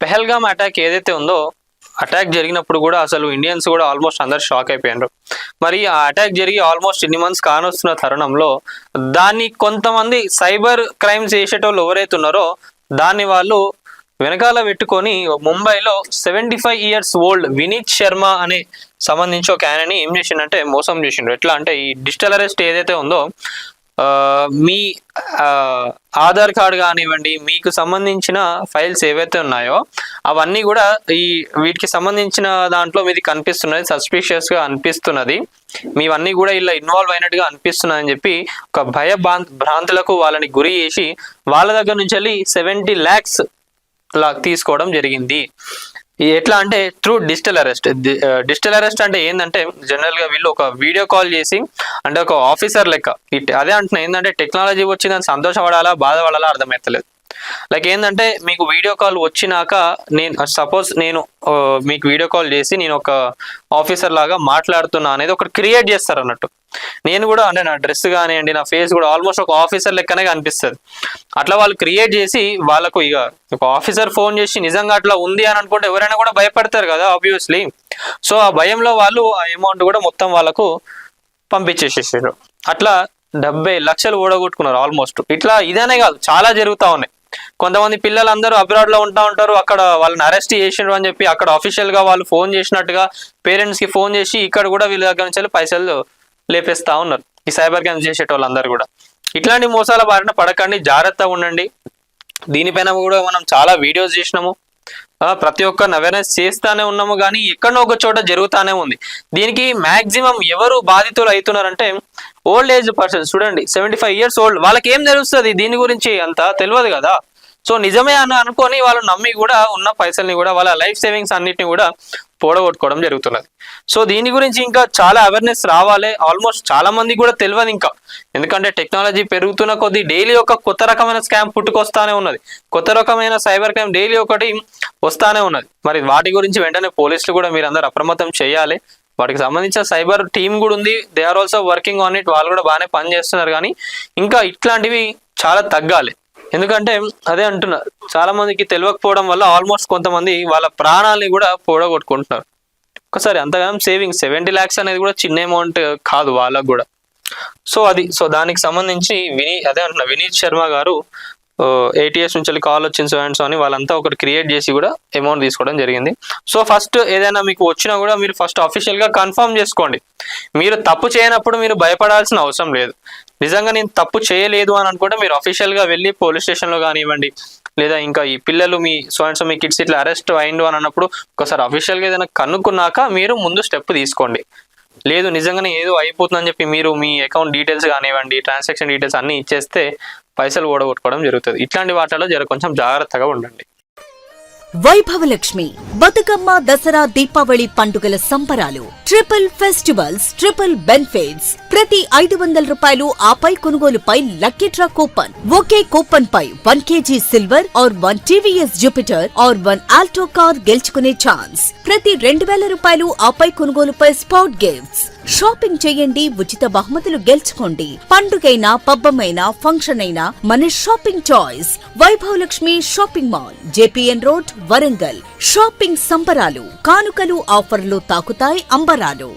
Pahalgam attack ఏదైతే ఉందో, attack జరిగినప్పుడు కూడా అసలు ఇండియన్స్ కూడా ఆల్మోస్ట్ అందరు షాక్ అయిపోయారు. మరి ఆ అటాక్ జరిగి ఆల్మోస్ట్ ఇన్ని మంత్స్ కానొస్తున్న తరుణంలో దాన్ని కొంతమంది సైబర్ క్రైమ్స్ చేసేటోళ్ళు ఎవరైతే ఉన్నారో దాన్ని వాళ్ళు వెనకాల పెట్టుకొని ముంబైలో 75 years ఓల్డ్ వినీత్ శర్మ అనే సంబంధించి ఒక ఆయనని ఏం చేసిండంటే మోసం చేసిండ్రు. ఎట్లా అంటే ఈ డిజిటల్ అరెస్ట్ ఏదైతే ఉందో మీ ఆధార్ కార్డ్ కానివ్వండి, మీకు సంబంధించిన ఫైల్స్ ఏవైతే ఉన్నాయో అవన్నీ కూడా వీటికి సంబంధించిన దాంట్లో మీది కనిపిస్తున్నది, సస్పిషియస్ గా అనిపిస్తున్నది, మీవన్నీ కూడా ఇలా ఇన్వాల్వ్ అయినట్టుగా అనిపిస్తున్నాయని అని చెప్పి ఒక భ్రాంతులకు వాళ్ళని గురి చేసి వాళ్ళ దగ్గర నుంచి వెళ్ళి 70 lakhs తీసుకోవడం జరిగింది. ఎట్లా అంటే through digital arrest. Digital arrest అంటే ఏంటంటే జనరల్ గా వీళ్ళు ఒక వీడియో కాల్ చేసి, అంటే ఒక ఆఫీసర్ లెక్క అదే అంటున్నా, ఏంటంటే టెక్నాలజీ వచ్చిందని సంతోషపడాలా బాధపడాలా అర్థమవుతలేదు. లైక్ ఏంటంటే మీకు వీడియో కాల్ వచ్చినాక నేను మీకు వీడియో కాల్ చేసి నేను ఒక ఆఫీసర్ లాగా మాట్లాడుతున్నా అనేది ఒకటి క్రియేట్ చేస్తారు అన్నట్టు. నేను కూడా అంటే నా డ్రెస్ కానివ్వండి, నా ఫేస్ కూడా ఆల్మోస్ట్ ఒక ఆఫీసర్ లెక్కనే కనిపిస్తుంది. అట్లా వాళ్ళు క్రియేట్ చేసి వాళ్ళకు ఇక ఒక ఆఫీసర్ ఫోన్ చేసి నిజంగా అట్లా ఉంది అని అనుకుంటే ఎవరైనా కూడా భయపడతారు కదా ఆబ్వియస్లీ. సో ఆ భయంలో వాళ్ళు ఆ అమౌంట్ కూడా మొత్తం వాళ్ళకు పంపించేసేసారు. అట్లా 70 లక్షలు ఓడగొట్టుకున్నారు ఆల్మోస్ట్. ఇట్లా ఇదనే కాదు, చాలా జరుగుతూ ఉన్నాయి. కొంతమంది పిల్లలందరూ అబ్రాడ్ లో ఉంటారు, అక్కడ వాళ్ళని అరెస్ట్ చేసిండ్రు అని చెప్పి అక్కడ అఫీషియల్ గా వాళ్ళు ఫోన్ చేసినట్టుగా పేరెంట్స్ కి ఫోన్ చేసి ఇక్కడ కూడా వీళ్ళ దగ్గర నుంచి పైసలు లేపేస్తా ఉన్నారు ఈ సైబర్ క్రైమ్ చేసేటోళ్ళందరూ కూడా. ఇట్లాంటి మోసాల బారిన పడకండి, జాగ్రత్తగా ఉండండి. దీనిపైన కూడా మనం చాలా వీడియోస్ చేసినాము, ప్రతి ఒక్కరిని అవేర్నెస్ చేస్తానే ఉన్నాము, కానీ ఎక్కడో ఒక చోట జరుగుతానే ఉంది. దీనికి మాక్సిమం ఎవరు బాధితులు అవుతున్నారంటే ఓల్డ్ ఏజ్ పర్సన్స్. చూడండి 75 years ఓల్డ్, వాళ్ళకి ఏం తెలుస్తుంది దీని గురించి, అంత తెలియదు కదా. సో నిజమే అని అనుకొని వాళ్ళు నమ్మి కూడా ఉన్న పైసల్ని కూడా వాళ్ళ లైఫ్ సేవింగ్స్ అన్నిటిని కూడా పోడగొట్టుకోవడం జరుగుతున్నది. సో దీని గురించి ఇంకా చాలా అవేర్నెస్ రావాలి. ఆల్మోస్ట్ చాలా మంది కూడా తెలియదు ఇంకా, ఎందుకంటే టెక్నాలజీ పెరుగుతున్న కొద్దీ డైలీ ఒక కొత్త రకమైన స్కామ్ పుట్టుకొస్తానే ఉన్నది, కొత్త రకమైన సైబర్ క్రైమ్ డైలీ ఒకటి వస్తానే ఉన్నది. మరి వాటి గురించి వెంటనే పోలీసులు కూడా మీరు అందరు అప్రమత్తం చేయాలి. వాటికి సంబంధించిన సైబర్ టీమ్ కూడా ఉంది, they are also working on it. వాళ్ళు కూడా బాగానే పని చేస్తున్నారు, కానీ ఇంకా ఇట్లాంటివి చాలా తగ్గాలి. ఎందుకంటే అదే అంటున్నారు, చాలా మందికి తెలియకపోవడం వల్ల ఆల్మోస్ట్ కొంతమంది వాళ్ళ ప్రాణాలని కూడా పోడగొట్టుకుంటున్నారు. ఒకసారి అంతగానం సేవింగ్ 70 lakhs అనేది కూడా చిన్న అమౌంట్ కాదు వాళ్ళకు కూడా. సో దానికి సంబంధించి అదే అంటున్నా, వినీత్ శర్మ గారు ATS నుంచి కాల్ వచ్చింది సో అని వాళ్ళంతా ఒకటి క్రియేట్ చేసి కూడా అమౌంట్ తీసుకోవడం జరిగింది. సో ఫస్ట్ ఏదైనా మీకు వచ్చినా కూడా మీరు ఫస్ట్ అఫీషియల్ గా కన్ఫర్మ్ చేసుకోండి. మీరు తప్పు చేయనప్పుడు మీరు భయపడాల్సిన అవసరం లేదు. నిజంగా నేను తప్పు చేయలేదు అని అనుకుంటే మీరు అఫీషియల్ గా వెళ్ళి పోలీస్ స్టేషన్ లో కానివ్వండి, లేదా ఇంకా ఈ పిల్లలు మీ మీ కిడ్స్ ఇట్లా అరెస్ట్ అయిండు అని అన్నప్పుడు ఒకసారి అఫీషియల్ గా ఏదైనా కనుక్కున్నాక మీరు ముందు స్టెప్ తీసుకోండి. లేదు నిజంగానే ఏదో అయిపోతుందని చెప్పి మీరు మీ అకౌంట్ డీటెయిల్స్ కానివ్వండి, ట్రాన్సాక్షన్ డీటెయిల్స్ అన్ని ఇచ్చేస్తే పైసలు ఓడగొట్టుకోవడం జరుగుతుంది. ఇట్లాంటి వాటిలో కొంచెం జాగ్రత్తగా ఉండండి. వైభవలక్ష్మి బతుకమ్మ, దసరా, దీపావళి పండుగల సంబరాలు, ట్రిపుల్ ఫెస్టివల్స్, ట్రిపుల్ బెనిఫిట్స్. ప్రతి 500 రూపాయలు ఆపై కొనుగోలుపై లక్కీ డ్రా కూపన్. ఒకే కూపన్ పై 1 kg silver or 1 TVS Jupiter or 1 Alto car గెలుచుకునే ఛాన్స్. ప్రతి 2000 రూపాయలు ఆపై కొనుగోలుపై స్పాట్ గిఫ్ట్స్. షాపింగ్ చేయండి, ఉచిత బహుమతులు గెలుచుకోండి. పండుగైనా, పబ్బమైనా, ఫంక్షన్ అయినా మన shopping choice Vaibhav Lakshmi shopping mall, JPN road, Warangal. Shopping సంబరాలు, కానుకలు, ఆఫర్లు తాకుతాయి అంబరాలు.